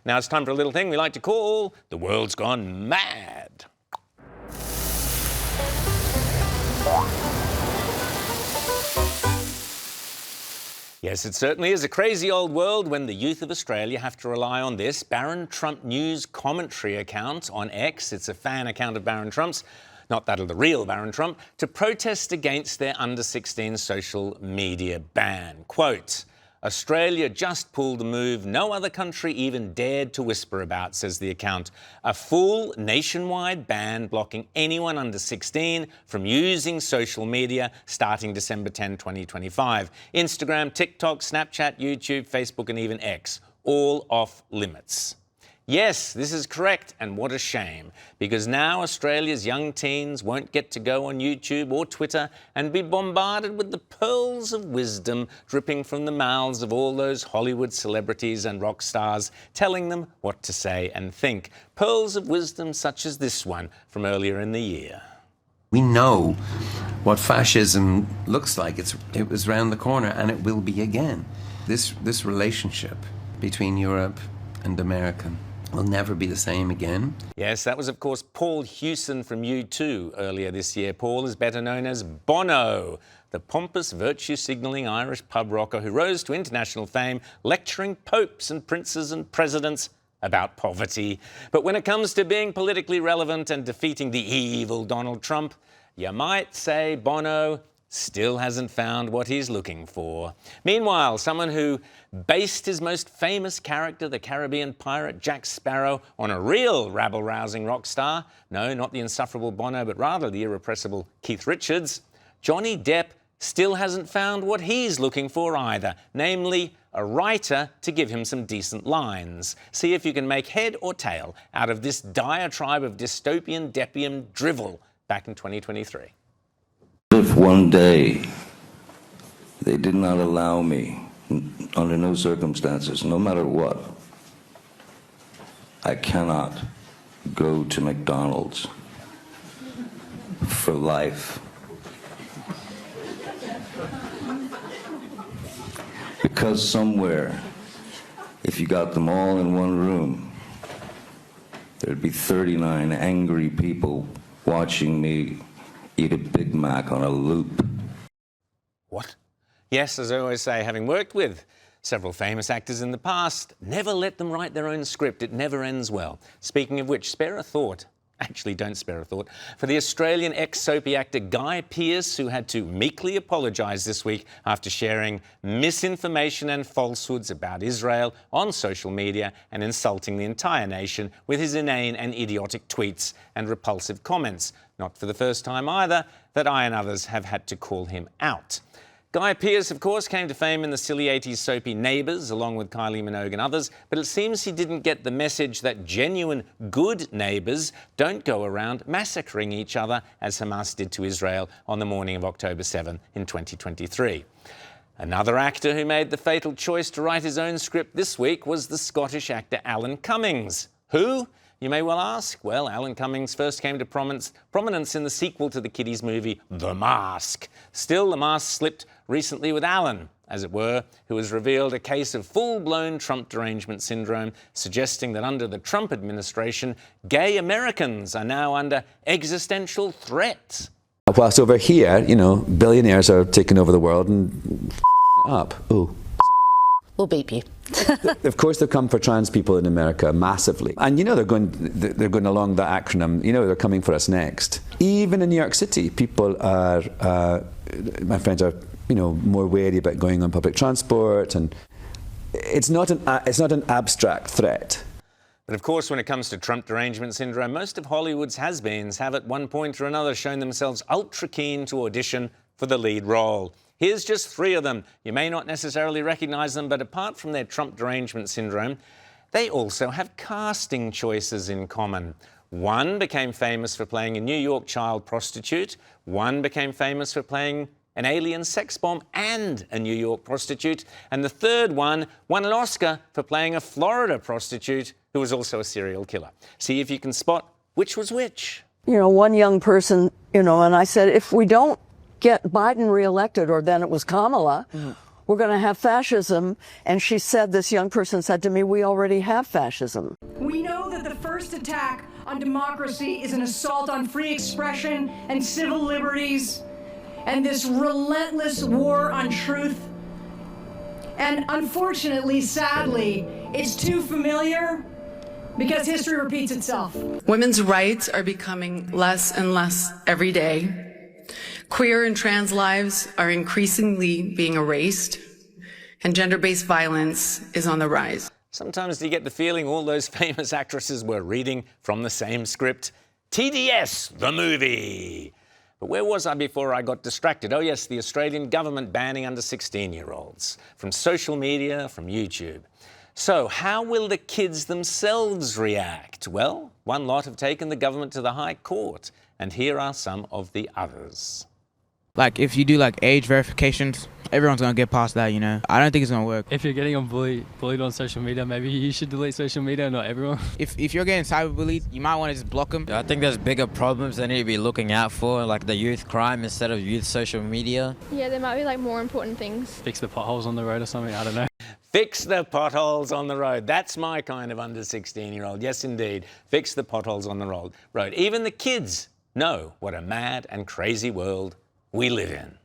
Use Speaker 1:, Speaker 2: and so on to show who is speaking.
Speaker 1: Now it's time for a little thing we like to call The World's Gone Mad. Yes, it certainly is a crazy old world when the youth of Australia have to rely on this Barron Trump news commentary account on X. It's a fan account of Barron Trump's, not that of the real Barron Trump, to protest against their under-16 social media ban. Quote, Australia just pulled a move no other country even dared to whisper about, says the account. A full nationwide ban blocking anyone under 16 from using social media starting December 10, 2025. Instagram, TikTok, Snapchat, YouTube, Facebook and even X, all off limits. Yes, this is correct, and what a shame, because now Australia's young teens won't get to go on YouTube or Twitter and be bombarded with the pearls of wisdom dripping from the mouths of all those Hollywood celebrities and rock stars telling them what to say and think. Pearls of wisdom such as this one from earlier in the year.
Speaker 2: We know what fascism looks like. It was round the corner, and it will be again. This relationship between Europe and America will never be the same again.
Speaker 1: Yes, that was, of course, Paul Hewson from U2 earlier this year. Paul is better known as Bono, the pompous, virtue-signalling Irish pub rocker who rose to international fame lecturing popes and princes and presidents about poverty. But when it comes to being politically relevant and defeating the evil Donald Trump, you might say Bono still hasn't found what he's looking for. Meanwhile, someone who based his most famous character, the Caribbean pirate Jack Sparrow, on a real rabble-rousing rock star, no, not the insufferable Bono, but rather the irrepressible Keith Richards, Johnny Depp still hasn't found what he's looking for either, namely a writer to give him some decent lines. See if you can make head or tail out of this diatribe of dystopian Deppian drivel back in 2023.
Speaker 3: If one day they did not allow me, under no circumstances, no matter what, I cannot go to McDonald's for life. Because somewhere, if you got them all in one room, there'd be 39 angry people watching me eat a Big Mac on a loop.
Speaker 1: What? Yes, as I always say, having worked with several famous actors in the past, never let them write their own script. It never ends well. Speaking of which, spare a thought. Actually, don't spare a thought. For the Australian ex-soapy actor Guy Pearce, who had to meekly apologise this week after sharing misinformation and falsehoods about Israel on social media and insulting the entire nation with his inane and idiotic tweets and repulsive comments. Not for the first time either that I and others have had to call him out. Guy Pearce, of course, came to fame in the silly 80s soapy Neighbours, along with Kylie Minogue and others, but it seems he didn't get the message that genuine good neighbours don't go around massacring each other, as Hamas did to Israel on the morning of October 7 in 2023. Another actor who made the fatal choice to write his own script this week was the Scottish actor Alan Cummings. Who? You may well ask. Well, Alan Cummings first came to prominence in the sequel to the kiddies movie The Mask. Still, the mask slipped recently with Alan, as it were, who has revealed a case of full-blown Trump derangement syndrome, suggesting that under the Trump administration, gay Americans are now under existential threat.
Speaker 4: Whilst over here, you know, billionaires are taking over the world and up. Ooh.
Speaker 5: We'll beep you.
Speaker 4: Of course, they've come for trans people in America massively. And you know they're going along that acronym. You know they're coming for us next. Even in New York City, people are, my friends are, you know, more wary about going on public transport. And it's not an abstract threat.
Speaker 1: But of course, when it comes to Trump derangement syndrome, most of Hollywood's has-beens have at one point or another shown themselves ultra keen to audition for the lead role. Here's just 3 of them. You may not necessarily recognise them, but apart from their Trump derangement syndrome, they also have casting choices in common. One became famous for playing a New York child prostitute. One became famous for playing an alien sex bomb and a New York prostitute. And the third one won an Oscar for playing a Florida prostitute who was also a serial killer. See if you can spot which was which.
Speaker 6: You know, one young person, you know, and I said, if we don't get Biden reelected, or then it was Kamala, we're going to have fascism. And she said, this young person said to me, we already have fascism.
Speaker 7: We know that the first attack on democracy is an assault on free expression and civil liberties, and this relentless war on truth. And unfortunately, sadly, it's too familiar because history repeats itself.
Speaker 8: Women's rights are becoming less and less every day. Queer and trans lives are increasingly being erased, and gender-based violence is on the rise.
Speaker 1: Sometimes you get the feeling all those famous actresses were reading from the same script. TDS, the movie. But where was I before I got distracted? Oh yes, the Australian government banning under 16-year-olds from social media, from YouTube. So how will the kids themselves react? Well, one lot have taken the government to the High Court, and here are some of the others.
Speaker 9: Like, if you do, like, age verifications, everyone's going to get past that, you know. I don't think it's going to work.
Speaker 10: If you're getting bullied on social media, maybe you should delete social media, not everyone.
Speaker 9: If you're getting cyberbullied, you might want to just block them.
Speaker 11: I think there's bigger problems they need to be looking out for, like the youth crime instead of youth social media.
Speaker 12: Yeah, there might be, like, more important things.
Speaker 10: Fix the potholes on the road or something, I don't know.
Speaker 1: Fix the potholes on the road. That's my kind of under 16-year-old. Yes, indeed. Fix the potholes on the road. Even the kids know what a mad and crazy world we live in.